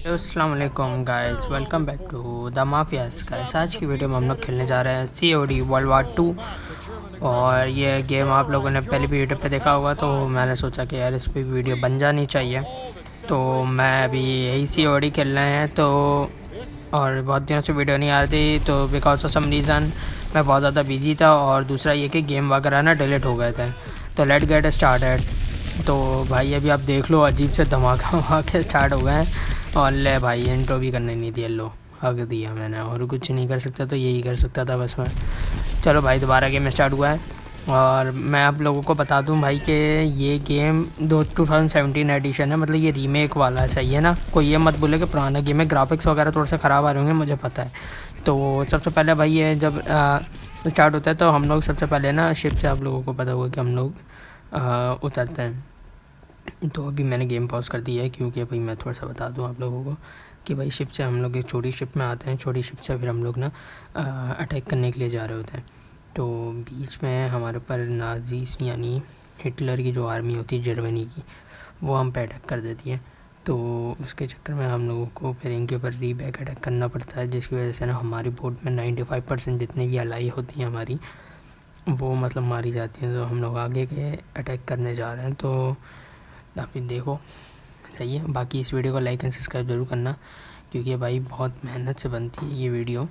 अस्सलाम वालेकुम guys, welcome back to the mafias guys. आज की वीडियो में हम लोग खेलने जा रहे हैं COD वर्ल्ड वार 2। और ये गेम आप लोगों ने पहले भी यूट्यूब पे देखा होगा, तो मैंने सोचा कि यार इस पर वीडियो बन जानी चाहिए। तो मैं अभी यही COD खेल रहे हैं, तो और बहुत दिनों से वीडियो नहीं आ रही थी, तो बिकॉज ऑफ सम रीज़न मैं बहुत ज़्यादा बिजी था, और दूसरा ये कि गेम वगैरह ना डिलीट हो गए थे। तो लेट गेट स्टार्टेड। तो भाई अभी आप देख लो, अजीब से धमाका वमाके स्टार्ट हो गए हैं। और ले भाई इंट्रो भी करने नहीं दिया, लो हक दिया मैंने, और कुछ नहीं कर सकता तो यही कर सकता था बस मैं। चलो भाई दोबारा गेम स्टार्ट हुआ है। और मैं आप लोगों को बता दूं भाई कि ये गेम 2017 एडिशन है, मतलब ये रीमेक वाला है, सही है ना। कोई ये मत बोले कि पुराना गेम है, ग्राफिक्स वगैरह थोड़े से ख़राब आ रहे होंगे, मुझे पता है। तो सबसे पहले भाई ये जब स्टार्ट होता है तो हम लोग सबसे पहले ना शिप से, आप लोगों को पता होगा कि हम लोग उतरते हैं। तो अभी मैंने गेम पॉज कर दिया है, क्योंकि भाई मैं थोड़ा सा बता दूं आप लोगों को कि भाई शिप से हम लोग एक छोटी शिप में आते हैं, छोटी शिप से फिर हम लोग ना अटैक करने के लिए जा रहे होते हैं। तो बीच में हमारे ऊपर नाजीज़ यानी हिटलर की जो आर्मी होती है जर्मनी की, वो हम पे अटैक कर देती है। तो उसके चक्कर में हम लोगों को फिर इनके ऊपर रीबैक अटैक करना पड़ता है, जिसकी वजह से ना हमारी बोट में 95% जितनी भी अलाई होती हैं हमारी, वो मतलब मारी जाती हैं। तो हम लोग आगे के अटैक करने जा रहे हैं, तो आप देखो सही है। बाकी इस वीडियो को लाइक एंड सब्सक्राइब ज़रूर करना, क्योंकि भाई बहुत मेहनत से बनती है ये वीडियो,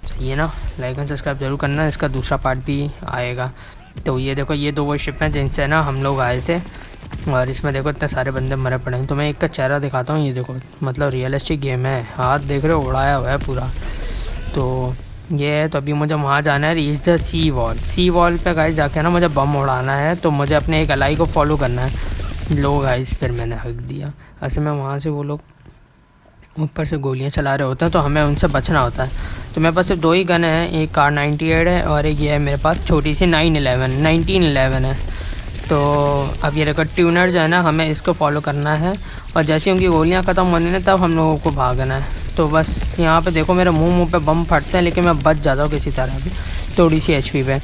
सही है ना। लाइक एंड सब्सक्राइब ज़रूर करना, इसका दूसरा पार्ट भी आएगा। तो ये देखो, ये दो वो शिप हैं जिनसे ना हम लोग आए थे, और इसमें देखो इतने सारे बंदे मरे पड़े हैं। तो मैं एक का चेहरा दिखाता हूँ, ये देखो मतलब रियलिस्टिक गेम है, हाथ देख रहे हो उड़ाया हुआ है पूरा। तो ये है, तो अभी मुझे वहाँ जाना है, रीच द सी वॉल पे गाइस जाके ना मुझे बम उड़ाना है। तो मुझे अपने एक अलाई को फॉलो करना है। लो गाइस, फिर मैंने हक दिया। ऐसे में वहाँ से वो लोग ऊपर से गोलियाँ चला रहे होते हैं, तो हमें उनसे बचना होता है। तो मेरे पास सिर्फ दो ही गन है, एक कार 98 है और एक ये है मेरे पास छोटी सी 1911 है। तो अब ये देखो ट्यूनर जो है ना, हमें इसको फॉलो करना है, और जैसे उनकी गोलियाँ ख़त्म होने हैं तब हम लोगों को भागना है। तो बस यहाँ पे देखो मेरे मुंह पे बम फटते हैं, लेकिन मैं बच जाता हूँ किसी तरह भी, थोड़ी सी HP पे।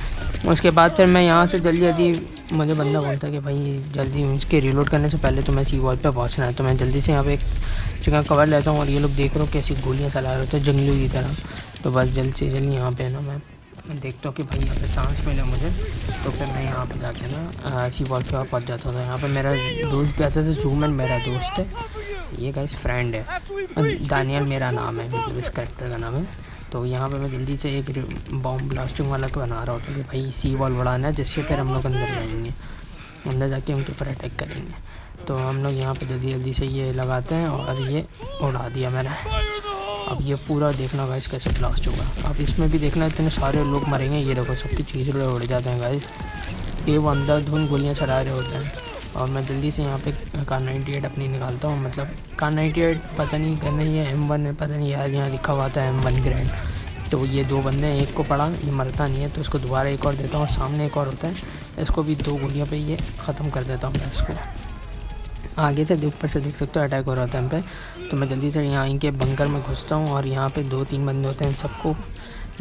उसके बाद फिर मैं यहाँ से जल्दी मुझे बंदा बोलता है कि भाई जल्दी उसके रीलोड करने से पहले तो मैं सी वॉल पे पहुँचना है। तो मैं जल्दी से यहाँ पे एक जगह कवर लेता हूँ, और ये लोग देख रहे हो कैसी गोलियाँ चला रहे होते हैं जंगलियों की तरह। तो बस जल्द से जल्द यहाँ पे ना मैं देखता हूँ कि भाई यहाँ पे चांस मिले मुझे, तो फिर मैं यहाँ पे जाके ना सी वॉल पे पहुँच जाता हूँ। तो यहाँ पे मेरा दोस्त भी आता था, जूमन मेरा दोस्त है, ये गाइस फ्रेंड है, दानियल मेरा नाम है, मतलब इस कैरेक्टर का नाम है। तो यहाँ पे मैं जल्दी से एक बॉम्ब ब्लास्टिंग वाला को बना रहा होता हूँ कि भाई सी वॉल बढ़ाना है, जिससे फिर हम लोग अंदर जाएंगे, अंदर जाके उनके ऊपर अटैक करेंगे। तो हम लोग यहाँ पे जल्दी से ये लगाते हैं, और ये उड़ा दिया मैंने। अब ये पूरा देखना गाइस कैसे ब्लास्ट होगा। अब इसमें भी देखना इतने सारे लोग मरेंगे, ये देखो सबकी चीज़ें उड़ जाते हैं गाइस, ये वो अंधाधुंध गोलियाँ चला रहे होते हैं। और मैं जल्दी से यहाँ पे कार 98 अपनी निकालता हूँ, मतलब कार 98 पता नहीं करना, ये M1 है पता नहीं यार, यहाँ लिखा हुआ था M1 ग्रैंड। तो ये दो बंदे हैं, एक को पड़ा, ये मरता नहीं है, तो उसको दोबारा एक और देता हूँ। सामने एक और होता है, इसको भी 2 गोलियाँ पे ये ख़त्म कर देता हूँ मैं इसको। आगे से ऊपर से देख सकते हो अटैक हो रहा था हम पे। तो मैं जल्दी से यहाँ इनके बंकर में घुसता हूँ, और यहाँ पे 2-3 बंदे होते हैं, सबको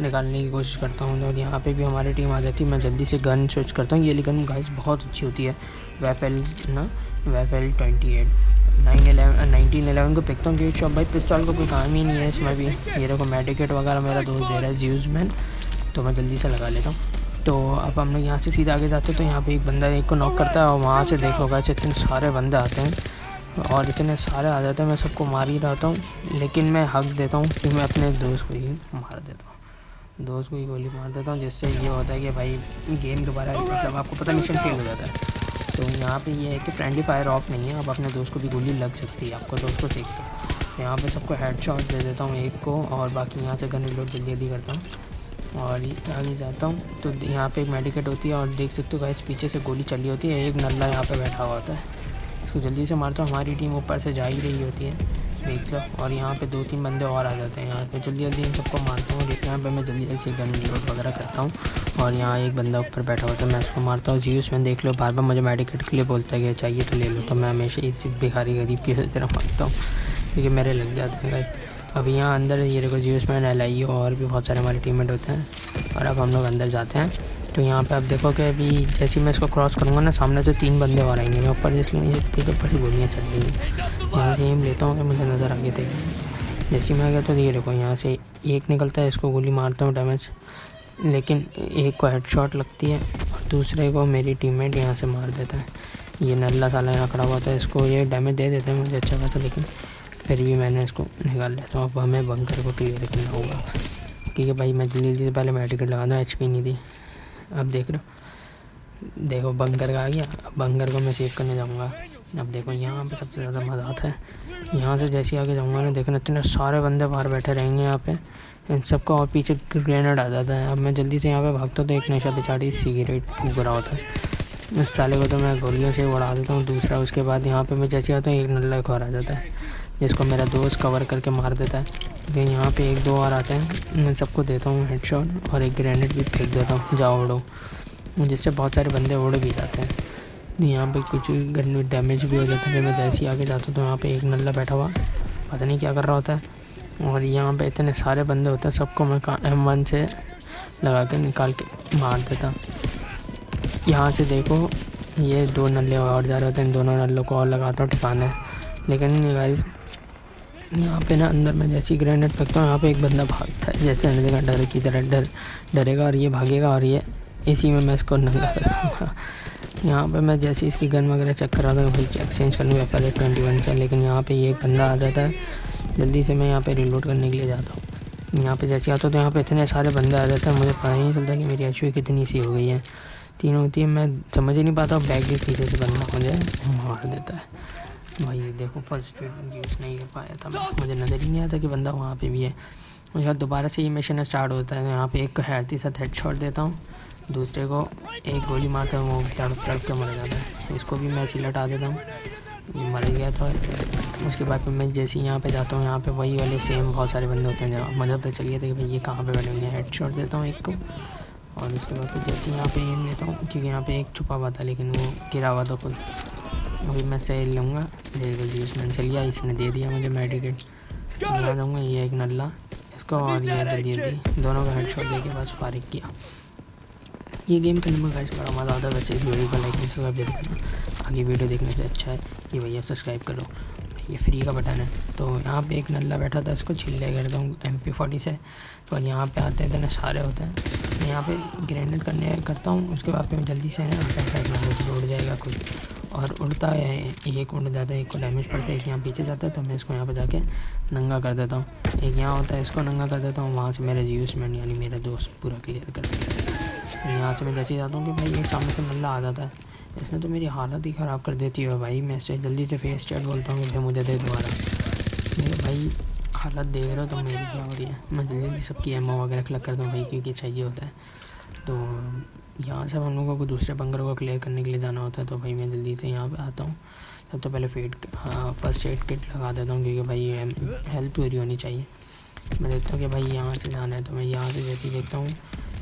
निकालने की कोशिश करता हूँ। और यहाँ पे भी हमारी टीम आ जाती है, मैं जल्दी से गन स्विच करता हूँ। ये गन गाइस बहुत अच्छी होती है, वेफेल 28 1911 को पिकता हूँ, क्योंकि भाई पिस्तौल को कोई काम ही नहीं है इसमें भी। ये देखो मेडिकेट वगैरह मेरा दोस्त दे रहा है ज़्यूज़मैन, तो मैं जल्दी से लगा लेता हूँ। तो अब हम लोग यहाँ से सीधा आगे जाते हैं, तो यहाँ पे एक बंदा एक को नॉक करता है, और वहाँ से देख लो गाइस इतने सारे बंदे आते हैं, और इतने सारे आ जाते हैं, मैं सबको मार ही रहता हूँ, लेकिन मैं हक देता हूँ कि मैं अपने दोस्त को ही मार देता हूँ, दोस्त को ही गोली मार देता हूँ, जिससे ये होता है कि भाई गेम दोबारा, मतलब आपको पता मिशन फेल हो जाता है। तो यहाँ पे ये है कि फ्रेंडली फायर ऑफ नहीं है, अब अपने दोस्त को भी गोली लग सकती है, आपको दोस्त को देख के। यहाँ पे सबको हेडशॉट दे देता हूँ एक को, और बाकी यहाँ से गन रिलोड जल्दी करता हूँ, और आगे जाता हूँ। तो यहाँ पे एक मेडिकेट होती है, और देख सकते हो गाइस पीछे से गोली चली होती है, एक नल्ला यहाँ पे बैठा हुआ होता है, इसको जल्दी से मारता हूँ। हमारी टीम ऊपर से जा ही रही होती है, देख लो, और यहाँ पे 2-3 बंदे और आ जाते हैं। यहाँ पे जल्दी इन सबको मारता हूँ, यहाँ पे मैं जल्दी से गन रिलोड वगैरह करता हूँ, और यहाँ एक बंदा ऊपर बैठा होता है, मैं उसको मारता हूँ। ज़्यूज़मैन देख लो बार मुझे मेडिकेट के लिए बोलता है कि चाहिए तो ले लो, तो मैं हमेशा इसी भिखारी गरीब की तरह मारता हूँ, क्योंकि मेरे लग जाते हैं गाइस। अब यहाँ अंदर ये देखो ज़्यूज़मैन LI और भी बहुत सारे हमारे टीममेट होते हैं, और अब हम लोग अंदर जाते हैं। तो यहाँ पे आप देखो कि अभी जैसे मैं इसको क्रॉस करूँगा ना, सामने से 3 बंदे और आएंगे। मैं ऊपर जिसके नीचे के ऊपर से गोलियाँ चल रही हैं। यहाँ से एम लेता हूँ कि मुझे नज़र आगे थे। जैसे मैं आ गया तो ये देखो यहाँ से एक निकलता है, इसको गोली मारता हूँ डैमेज, लेकिन एक को हेडशॉट लगती है और दूसरे को मेरी टीममेट यहाँ से मार देता है। ये नल्ला साला यहाँ खड़ा हुआ था, इसको ये डैमेज दे देते हैं मुझे अच्छा खासा, लेकिन फिर भी मैंने इसको निकाल लिया। तो अब हमें बंकर को क्लियर करना होगा, क्योंकि भाई मैं जल्दी से पहले मेडिकेट लगा दूँ, HP नहीं थी। अब देख रहे हो, देखो बंकर का आ गया। अब बंकर को मैं सेव करने जाऊँगा। अब देखो यहाँ पे सबसे ज़्यादा मज़ा आता है, यहाँ से जैसे आगे जाऊँगा ना, देखना इतने सारे बंदे बाहर बैठे रहेंगे यहाँ पे, इन सबका और पीछे ग्रेनेड आ जाता है। अब मैं जल्दी से यहाँ पे भागता हूँ तो एक नशा पिछाड़ी सिगरेट फूक रहा होता है। इस साले को तो मैं गोलियों से उड़ा देता हूँ। दूसरा उसके बाद यहाँ पे मैं जैसे आता हूँ एक नल्ला एक और आ जाता है, जिसको मेरा दोस्त कवर करके मार देता है। लेकिन यहाँ पे 1-2 और आते हैं, मैं सबको देता हूँ हेडशॉट और एक ग्रेनेड भी फेंक देता हूँ, जाओ उड़ो, जिससे बहुत सारे बंदे उड़ भी जाते हैं। यहाँ पे कुछ गन डैमेज भी हो जाता है। फिर मैं जैसे ही आगे जाता हूँ तो यहाँ पे एक नल्ला बैठा हुआ पता नहीं क्या कर रहा होता है, और यहाँ पे इतने सारे बंदे होते हैं, सबको मैं M1 से लगा के निकाल के मार देता। यहाँ से देखो ये 2 नल्ले और जा रहे होते हैं, इन दोनों नल्लों को और लगाता हूँ ठिकाने। लेकिन गाइस यहाँ पे ना अंदर में जैसे ही ग्रेनेड फेंकता हूँ, यहाँ पे एक बंदा भागता है, जैसे अंधेरे का डर की तरह डरेगा और ये भागेगा, और ये इसी में मैं इसको नंगा कर दूँगा। यहाँ पे मैं जैसे इसकी गन वगैरह चेक कर रहा था, भाई एक्सचेंज कर लूँ FL21 से, लेकिन यहाँ पे ये बंदा आ जाता है। जल्दी से मैं यहाँ पे रिलोड करने के लिए जाता हूँ। यहाँ पे जैसे आता हूँ तो यहाँ पे इतने सारे बंदे आ जाते हैं, मुझे पता ही नहीं चलता कि मेरी HP कितनी सी हो गई है। 3 होती है, मैं समझ ही नहीं पाता। बैग के पीछे से बंदा मुझे मार देता है। भाई देखो फर्स्ट एड यूज़ नहीं कर पाया था मैं, मुझे नज़र ही नहीं आता कि बंदा वहाँ पे भी है। उसके बाद दोबारा से ये मिशन स्टार्ट होता है। यहाँ पे एक को हैरती साथ हेडशॉट देता हूँ, दूसरे को एक गोली मारता हूँ, वो तड़प के मर जाता है। इसको भी मैं ऐसे लटा देता हूँ, ये मर गया था। उसके बाद फिर मैं जैसे ही यहाँ पे जाता हूँ, यहाँ पे वही वाले सेम बहुत सारे बंदे होते हैं। जहाँ मुझे पता चल गया था कि भाई ये कहाँ पे बैठे हुए हैं। हेडशॉट देता हूँ एक को, और उसके बाद फिर जैसे यहाँ पे एम लेता हूँ, क्योंकि यहाँ पे एक छुपा हुआ था लेकिन वो गिरा हुआ था खुद। अभी मैं सही लूँगा, मैंने चल गया, इसने दे दिया मुझे मेडिकेट। यहाँ जाऊँगा, ये एक नल्ला इसको और ये जल्दी दोनों का हेडशॉट दे के बस फारिग किया। ये गेम खेलने में गाइस बड़ा मज़ा आता है। वैसे इस वीडियो को लाइक नहीं सब्सक्राइब करना, आगे वीडियो देखने से अच्छा है कि भैया सब्सक्राइब करो, ये फ्री का बटन है। तो यहाँ पे एक नल्ला बैठा था, इसको छिल्ले करता हूँ MP40 से। तो यहाँ पे आते हैं इतने सारे होते हैं, यहाँ पे ग्रेनेड करता हूँ। उसके बाद मैं जल्दी से ना साइड में उड़ जाएगा कुछ, और उड़ता है एक उड़ जाता है, एक को डैमेज पड़ता है, एक यहाँ पीछे जाता है, तो मैं इसको यहाँ पे जाके नंगा कर देता हूँ। एक यहाँ होता है, इसको नंगा कर देता हूँ, वहाँ से मेरा यूज़मेंट यानी मेरा दोस्त पूरा क्लियर कर देता है। यहाँ से मैं जैसे ही जाता हूँ कि भाई एक सामने से नल्ला आ जाता है, इसने तो मेरी हालत ही ख़राब कर देती है भाई। मैं इससे जल्दी से फेस चैट बोलता हूँ कि भाई मुझे दे दोबारा। मेरे भाई हालत देख रहे हो तो मेरी क्या हो रही है। मैं जल्दी सबकी एमओ वगैरह कलेक्ट करता हूँ भाई, क्योंकि चाहिए होता है। तो यहाँ से हम लोगों को दूसरे बंकर को क्लियर करने के लिए जाना होता है। तो भाई मैं जल्दी से यहाँ पे आता हूँ। सबसे पहले फर्स्ट एड किट लगा देता हूँ, क्योंकि भाई हेल्प पूरी होनी चाहिए। मैं देखता हूँ कि भाई यहाँ से जाना है, तो मैं यहाँ से जैसे ही देखता हूँ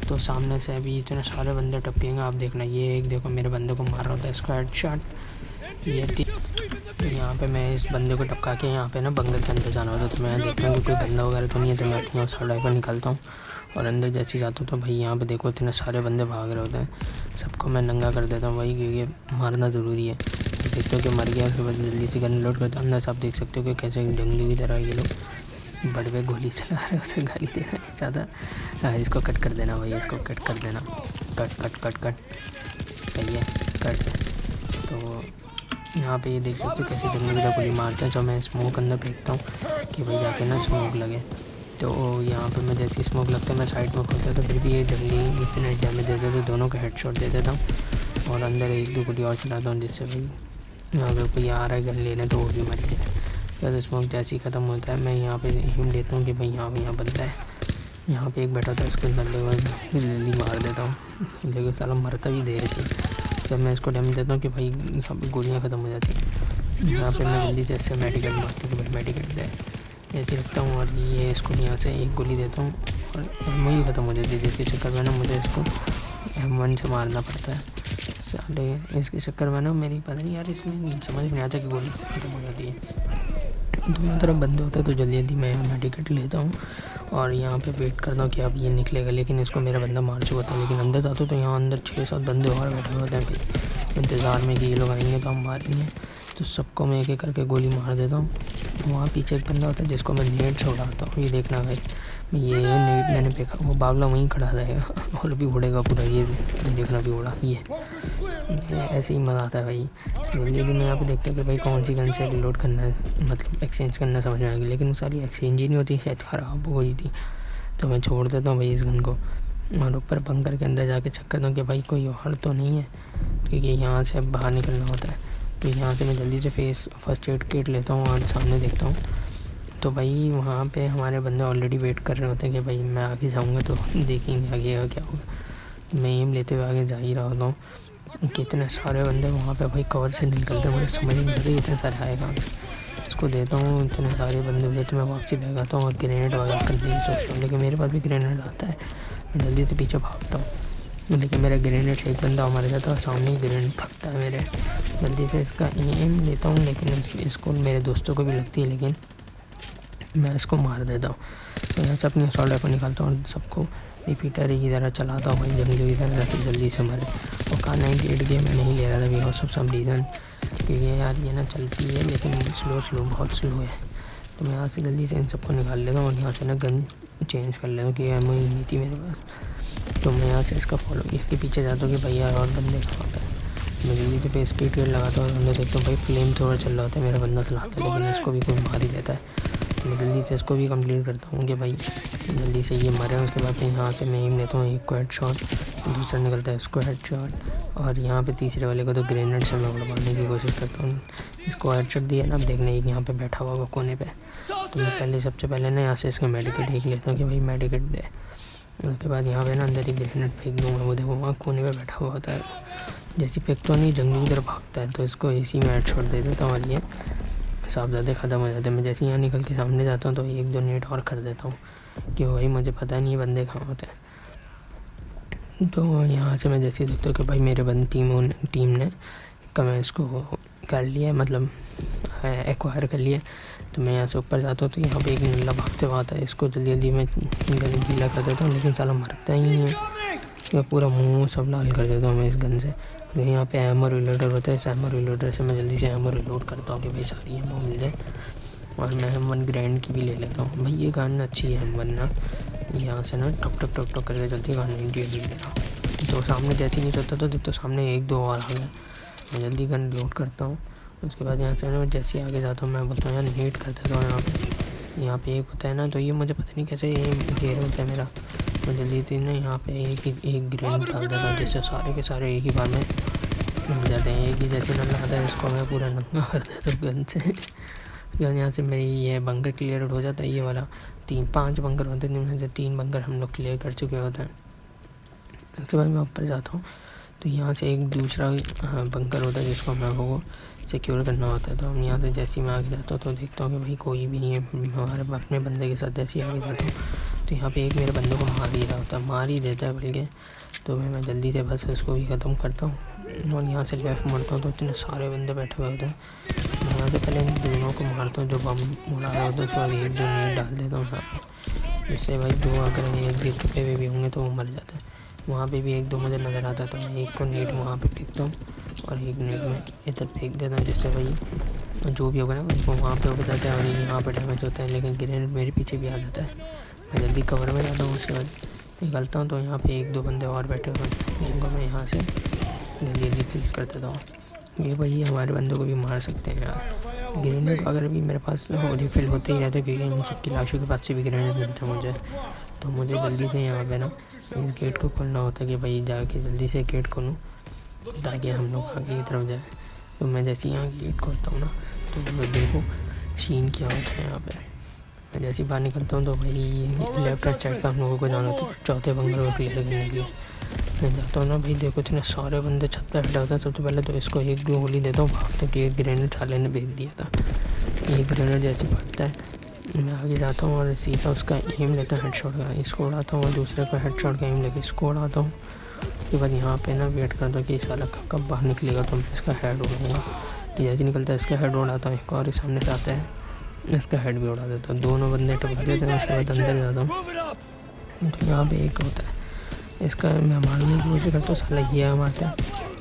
तो सामने से अभी इतने सारे बंदे टपकेंगे। आप देखना, ये एक देखो मेरे बंदे को मार रहा होता है, इसको हेडशॉट। ये तो यहाँ पे मैं इस बंदे को टपका के यहाँ पे ना बंकर के अंदर जाना होता है। तो मैं देखता हूँ कि कोई बंदा वगैरह तो नहीं है, तो मैं अपनी राइफल निकालता हूँ और अंदर जैसे जाता हूँ तो भाई यहाँ पे देखो इतने सारे बंदे भाग रहे होते हैं। सबको मैं नंगा कर देता हूँ भाई, क्योंकि मारना ज़रूरी है। देखते हो कि मर गया, उसके बाद जल्दी से गन लोड करता हूँ। अंदर से आप देख सकते हो कि कैसे जंगली की तरह ये लोग बड़े गोली चला रहे, उसे गाली दे रहे हैं ज़्यादा। इसको कट कर देना भाई, इसको कट कर देना, कट सही है, कट। तो यहाँ पे ये देख सकते हो कैसे जंगली की गोली मारते हैं। जो मैं स्मोक अंदर फेंकता हूँ कि भाई जाके ना स्मोक लगे। तो यहाँ पे मैं जैसे स्मोक लगता है मैं साइड में खोलता, तो फिर भी ये जंगली इतने डैमेज देते तो दोनों को हेडशॉट दे देता हूँ और अंदर 1-2 गोली और चलाता हूँ, जिससे भाई अगर कोई आ रहा है गन लेने तो वो भी मर जाए। तो स्मोक जैसे ही ख़त्म होता है मैं यहाँ पे हिम लेता हूँ कि भाई यहाँ बंदा है। यहाँ पे एक बैठा था, इसको जल्दी मार देता हूँ, लेकिन साला मरता भी देर से। जब मैं इसको डैमेज देता हूँ कि भाई यहाँ पे गोलियाँ ख़त्म हो जाती हैं। यहाँ पे मैं जल्दी से इससे मेडिकेट मारता हूँ कि भाई मेडिकेट दे, ऐसे रखता हूँ और ये इसको यहाँ से एक गोली देता हूँ और एमओ ही ख़त्म हो जाती है। जिसके चक्कर में ना मुझे इसको M1 से मारना पड़ता है। साले इसके चक्कर में ना मेरी पता नहीं यार, इसमें समझ में आता कि गोली ख़त्म हो जाती है। दोनों तरफ बंदे होते हैं तो जल्दी जल्दी मैं मेडिकेट लेता हूँ और यहाँ पे वेट करता हूँ कि अब ये निकलेगा, लेकिन इसको मेरा बंदा मार चुका था। लेकिन अंदर जाता तो यहाँ अंदर 6-7 बंदे और बैठे होते हैं भाई इंतज़ार में कि ये लोग आएंगे तो हम मारेंगे। तो सबको मैं एक एक करके गोली मार देता हूँ। वहाँ पीछे एक बंदा होता है जिसको मैं नेट से उड़ाता हूँ। ये देखना भाई, ये नेट मैंने फेंका, वो बावला वहीं खड़ा रहेगा और भी उड़ेगा पूरा। ये देखना भी उड़ा। ये ऐसे ही मज़ा आता है भाई। जल्दी जल्दी मैं यहाँ पे देखता हूँ कि भाई कौन सी गन से रिलोड करना है, मतलब एक्सचेंज करना समझ में आएगी। लेकिन वो सारी एक्सचेंज ही नहीं होती, शायद ख़राब हो गई थी। तो मैं छोड़ देता हूँ भाई इस गन को और ऊपर बंकर के अंदर जाके चेक करता हूँ कि भाई कोई और तो नहीं है, क्योंकि यहाँ से अब बाहर निकलना होता है। तो यहाँ से मैं जल्दी से फर्स्ट एड किट लेता हूँ और सामने देखता हूँ तो भाई वहाँ पे हमारे बंदे ऑलरेडी वेट कर रहे होते हैं कि भाई मैं आगे जाऊँगा तो देखेंगे आगे का क्या होगा। मैं एम लेते हुए आगे जा ही रहा होता हूँ। कितने सारे बंदे वहाँ पे भाई कवर से निकलते हैं, मुझे समझ नहीं आता इतने सारे आएगा। इसको देता हूँ, इतने सारे बंदे हुए तो मैं वापसी बैग आता हूँ और ग्रेनेड वगैरह करने की सोचता हूँ। लेकिन मेरे पास भी ग्रेनेड आता है, मैं जल्दी से पीछे भागता हूँ। लेकिन मेरा ग्रेनेड से एक बंदा मर जाता है और सामने ही ग्रेनेड फटता है मेरे। जल्दी से इसका एम लेता हूँ, लेकिन इसको मेरे दोस्तों को भी लगती है, लेकिन मैं इसको मार देता हूँ। तो यहाँ से अपनी असॉल्ट राइफल निकालता हूँ और सबको रिपीटर की तरह चलाता हूँ भाई, जंगली की तरह, ताकि जल्दी से मरे। और कार 98 गेम मैं नहीं ले रहा था बिकॉज ऑफ सम रीज़न, क्योंकि यार ये ना चलती है लेकिन स्लो बहुत स्लो है। तो मैं यहाँ से जल्दी से इन सबको निकाल लेता हूँ और यहाँ से ना गन चेंज कर लेता हूँ, कि एमओ ही नहीं थी मेरे पास। तो मैं यहाँ से इसके पीछे जाता हूँ कि भैया और बंदे कहाँ पे। मैं जल्दी से फेस किट लगाता हूँ और अंदर देखता हूँ भाई फ्लेम थ्रोवर चल रहा होता है, मेरा बंदा चलाता है, लेकिन इसको भी कोई मार ही देता है। तो मैं जल्दी से इसको भी कंप्लीट करता हूँ कि भाई जल्दी से ये मरे। उसके बाद यहाँ से मैं एम लेता हूँ, एक को हेड शॉट, दूसरा निकलता है इसको हेड शॉट, और यहाँ पे तीसरे वाले को तो ग्रेनेड से मैं उड़वाने की कोशिश करता हूँ। इसको हेड शॉट दिया ना, अब देखने यहाँ पे बैठा हुआ कोने पे। तो मैं सबसे पहले ना यहाँ से इसका मेडिकेट एक लेता हूँ कि भाई मेडिकेट दे। उसके बाद यहाँ पे ना अंदर ही ग्रेनेड फेंक दूँगा। वो देखो वहाँ कोने पे बैठा हुआ होता है, जैसी फेंकता तो नहीं जंगली की तरफ भागता है, तो इसको इसी में हेड शॉट दे देता हूँ और ये साफ ज़्यादा ख़त्म हो जाते हैं। मैं जैसे यहाँ निकल के सामने जाता हूँ तो 1-2 नेट और कर देता हूँ कि भाई मुझे पता नहीं बंदे कहाँ होते हैं। तो यहाँ से मैं जैसे देखता हूँ कि भाई मेरे टीम ने मैं इसको कर लिया, मतलब एक्वायर कर लिया। तो मैं यहाँ से ऊपर जाता हूँ तो यहाँ पे एक नल्ला भागते हुआ आता है, इसको जल्दी जल्दी मैं गन गीला कर देता हूँ, लेकिन साला मरता ही नहीं है। मैं पूरा मुँह सब लाल कर देता हूँ मैं इस गन से। तो यहाँ पे एमो रिलोडर होता है, इस एमो रिलोडर से मैं जल्दी से एमो रिलोड करता हूँ कि भाई सारी एमो मिल जाए। और मैं M1 ग्रैंड की भी ले लेता हूँ भाई, ये गन अच्छी है M1 ना। यहाँ से ना टक टक टक टक करके चलती है, गन 98 ले लेता हूँ। तो सामने जैसे ही नहीं चलता तो देखते सामने 1-2 और आ गए। मैं जल्दी गन लोड करता हूँ। उसके बाद यहाँ से ना जैसे आगे जाता हूँ मैं बोलता हूँ यार नेट कर देता हूँ। यहाँ पे एक होता है ना, तो ये मुझे पता नहीं कैसे ये घेर होता है मेरा। मैं जल्दी से ना यहाँ पे एक ग्रेनेड डाल देता हूँ, जिससे सारे के सारे एक ही बार में मिल जाते हैं। एक ही जैसे नंगा आता है इसको मैं पूरा नंगा कर देता हूँ गन से। यहाँ से मेरी ये बंकर क्लियर हो जाता है। ये वाला 3-5 बंकर होते हैं, जिनमें से 3 बंकर हम लोग क्लियर कर चुके होते हैं। उसके बाद मैं ऊपर जाता हूँ तो यहाँ से एक दूसरा बंकर होता है जिसको हम लोगों को सिक्योर करना होता है। तो हम यहाँ से जैसे ही मैं आगे जाता हूँ तो देखता हूँ कि भाई कोई भी नहीं है। हमारे अपने बंदे के साथ जैसे ही आगे जाता हूँ तो यहाँ पे एक मेरे बंदे को मार ही रहा होता है, मार ही देता है बल्कि। तो मैं जल्दी से बस इसको भी ख़त्म करता हूँ और यहाँ से लेफ़्ट मुड़ता हूँ तो इतने सारे बंदे बैठे हुए होते हैं। मैं यहाँ से पहले इन दोनों को मारता हूँ जो बम उड़ा रहे होते हैं, उसके बाद 1-2 नीड डाल देता हूँ यहाँ पे, जिससे भाई 2 अगर एक गिर चुके हुए भी होंगे तो वो मर जाते हैं। वहाँ पे भी 1-2 मुझे नज़र आता तो मैं एक को नेट वहाँ पे फेंकता हूँ और एक नेट में इधर फेंक देता हूँ, जिससे भाई जो भी होगा ना उसको वहाँ पे हो जाता है और यहाँ पे डैमेज होता है। लेकिन ग्रेनेड मेरे पीछे भी आ जाता है। मैं जल्दी कवर में जाता हूँ, उसके बाद निकलता हूँ तो यहाँ पे 1-2 बंदे और बैठे हुए हैं जिनको मैं यहाँ से जल्दी जल्दी क्लिक कर देता हूँ। ये भाई हमारे बंदों को भी मार सकते हैं यार। ग्रेनेड वगैरह भी मेरे पास रिफिल होते ही रहते हैं, क्योंकि इन सबकी लाशों के पास से भी ग्रेनेड मिलता है मुझे। तो मुझे जल्दी से यहाँ पे ना इस गेट को खोलना होता है कि भाई जाके जल्दी से गेट खोलूँ ताकि हम लोग आगे की तरफ जाए। तो मैं जैसे यहाँ गेट खोलता हूँ ना तो देखो सीन क्या होता है यहाँ पे। मैं जैसे ही बाहर निकलता हूँ तो भाई लेफ्ट एंड साइड पर हम लोगों को जाना होता है चौथे बंगर को क्लियर करने के लिए। मैं जाता हूँ ना भाई, देखो इतने सारे बंदे छत पर बैठा होता है। सबसे पहले तो इसको 1-2 गोली देता हूँ, भागते कि एक ग्रेनेड साले ने भेज दिया था। एक ग्रेनेड जैसे फटता है मैं आगे जाता हूँ और सीधा उसका एम लेता हूँ हेडशॉट का, इसको उड़ाता हूँ और दूसरे का हेडशॉट का एम लेके इसको उड़ाता हूँ। उसके बाद यहाँ पे ना वेट करता हूँ कि साला कब बाहर निकलेगा तो मैं इसका हेड उड़ाऊँगा। जैसे निकलता है इसका हेड उड़ाता हूँ, एक और सामने से आता है इसका हेड भी उड़ा देता हूँ। दोनों बंदे टपक देते हैं, उसके बाद अंदर जाता हूँ तो यहाँ पे एक होता है, इसका मैं मारने की कोशिश करता हूँ, साला ये मारता है,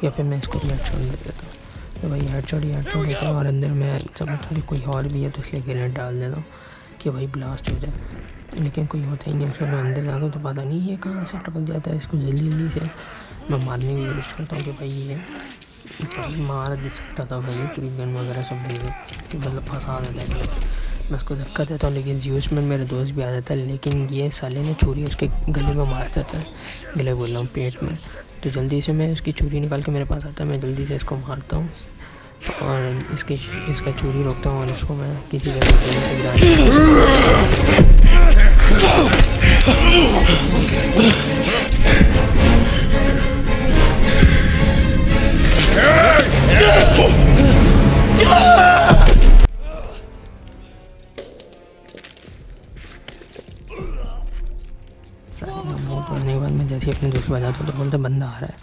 या फिर मैं इसको हेड शॉट दे देता हूँ। तो भाई हेड शॉट देता हूँ और अंदर मैं समझ थोड़ी कोई और भी है तो इसलिए ग्रेनेड डाल देता हूँ कि भाई ब्लास्ट हो जाए, लेकिन कोई होता ही नहीं। उसमें मैं अंदर जाता हूँ तो पता नहीं ये कहाँ से टपक जाता है, इसको जल्दी जल्दी से मैं मारने की कोशिश करता हूँ कि भाई ये भाई मार दे सकता था भाई, पूरी गन वगैरह सब दे कि मतलब फंसा देता है। मैं उसको धक्का देता हूँ, लेकिन यूज में मेरा दोस्त भी आ जाता है, लेकिन ये साले ने छुरी उसके गले में मार देता है, गले बोल रहा हूँ पेट में। तो जल्दी से मैं उसकी छुरी निकाल के मेरे पास आता है, मैं जल्दी से इसको मारता हूँ और इसका चूरी रोकता हूँ और इसको मैं किसी करने के बाद मैं जैसे अपने दोस्त बजाता हूँ तो बोलते बंदा आ रहा है,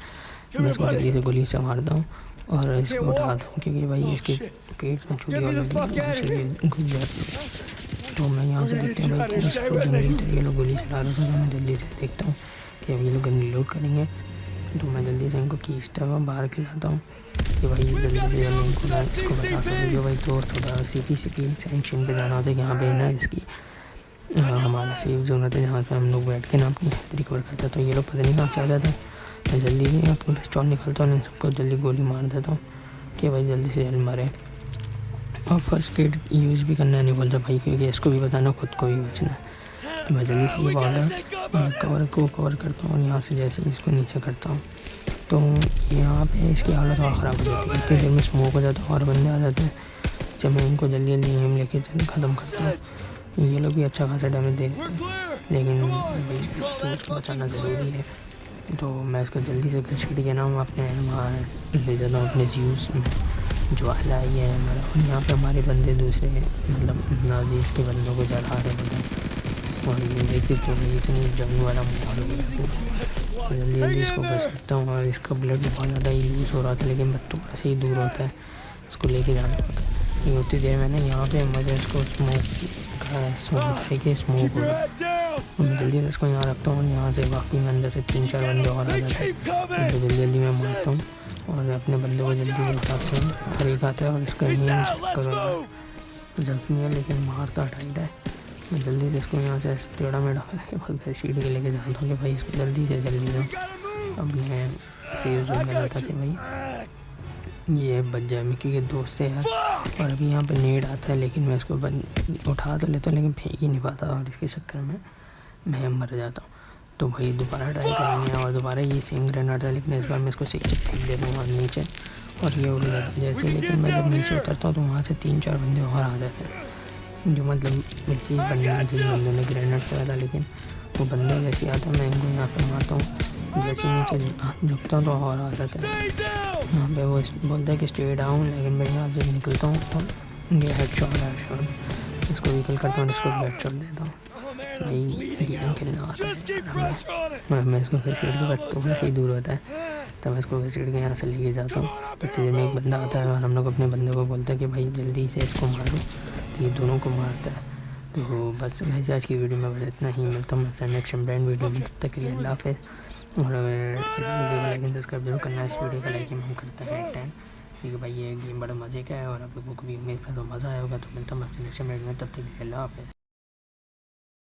मैं इसको जल्दी से गोली से मारता हूँ और इसको उठाता हूँ क्योंकि भाई इसके पेट में छुरी ऑलरेडी घुस जाती है। तो मैं यहाँ से देखता हूँ भाई ये लोग गोली चला रहे थे, तो मैं जल्दी से देखता हूँ कि अब ये लोग गन लोड करेंगे। तो मैं जल्दी से इनको खींचता हुआ बाहर खिलाता हूँ कि भाई जल्दी से इनको मैं इसको बता सकूँ कि भाई दोस्त थोड़ा सीपी सेक्शन पे जाना होता है, यहाँ पे ना इसकी हमारा सेफ जोन होता है जहाँ पे हम लोग बैठ के ना अपनी हेल्थ रिकवर करते हैं। तो ये लोग पता नहीं कहाँ से आ जाता है, मैं जल्दी से अपना पिस्टॉल निकालता हूँ, इन सबको जल्दी गोली मार देता हूँ कि भाई जल्दी से जल्द मारे। और फर्स्ट एड यूज़ भी करना नहीं बोलता भाई, क्योंकि इसको भी बताना खुद को भी बचना है। तो मैं जल्दी से ये भागा कवर को कवर करता हूँ और यहाँ से जैसे इसको नीचे करता हूँ तो यहाँ पे इसकी हालत और ख़राब हो जाती है, इतनी देर में स्मोक हो जाता है और बंदे आ जाते हैं। जब मैं इनको जल्दी जल्दी एम लेके ख़त्म करता हूँ, ये लोग भी अच्छा खासा डैमेज दे देते हैं, लेकिन भाई तो उसको बचाना ज़रूरी है। तो मैं इसको जल्दी से घसीट के ना अपने वहाँ ले जाता हूँ अपने यूज़ में जो आला ही है हमारा। और यहाँ पे हमारे बंदे दूसरे मतलब नाजीज़ के बंदों को जला रहे हैं और ये देखिए तो इतनी जंग वाला माहौल हो गया कुछ। जल्दी जल्दी इसको घसीटता हूँ और इसका ब्लड बहुत ज़्यादा ही यूज़ हो रहा था, लेकिन बस थोड़ा से ही दूर होता है, इसको लेके जाना होता है। ये उतनी देर में ना यहाँ पे मज़े इसको स्मोक स्मोक हो रहा है। मैं जल्दी से इसको यहाँ रखता हूँ, यहाँ से बाकी में अंदर से 3-4 बंदे और आ जाते हैं, तो जल्दी जल्दी मैं मारता हूँ और अपने बंदे को जल्दी से उठाता हूँ और एक आता है और इसका नीम चेक करो जख्मी है लेकिन मारता टाइट है। मैं जल्दी से इसको यहाँ से टेढ़ा मेढ़ा करके बस सीढ़ी के लेके जाता हूँ कि भाई इसको जल्दी से जल्दी जाओ अपने सेव जोन में जाता कि भाई ये बच जाए मैं, क्योंकि दोस्त है यार। और अभी यहाँ पे नेड आता है लेकिन मैं इसको उठा तो लेता हूँ लेकिन फेंक ही नहीं पाता और इसके चक्कर में मैं मर जाता हूँ। तो भाई दोबारा ट्राई करेंगे और दोबारा ये सेम ग्रेनेड था, लेकिन इस बार मैं इसको सही से फेंक देता हूँ और नीचे और ये उड़ जाता है जैसे। लेकिन मैं जब नीचे उतरता हूँ तो वहाँ से 3-4 बंदे और आ जाते हैं, जो मतलब जिन बंदों ने ग्रेनेड किया था, लेकिन वो बंदे जैसे आता है मैं इनको यहाँ पर मारता हूँ, जैसे नीचे झुकता हूँ तो और आ जाता है। यहाँ पे वो बोलता है कि स्टे डाउन, लेकिन मैं यहाँ से निकलता हूँ और ये हेड शॉट इसको विकल करता हूँ, इसको हेड शॉट देता हूँ। भाई गेम खेलना आता है, मैं इसको घसीट के बस थोड़ा सा ही दूर होता है तब मैं इसको घसीट के यहाँ से लेके जाता हूँ। तो देर में एक बंदा आता है और हम लोग अपने बंदे को बोलते हैं कि भाई जल्दी से इसको मारो, तो ये दोनों को मारता है। तो बस वैसे आज की वीडियो में बस इतना ही, मिलता हूँ मैं अपने नेक्स्ट ब्रांड वीडियो में, तब तक के लिए अल्लाह हाफ़िज़। और इस वीडियो को लाइक एंड सब्सक्राइब जरूर करना है, इस वीडियो का लाइक हम करते हैं 10, क्योंकि भाई ये गेम बड़ा मज़े का है और आप लोगों को भी इसका तो मज़ा आया होगा। तो मिलता हूँ मैं अपने नेक्स्ट ब्रांड में, तब तक के लिए अल्लाह हाफ़िज़।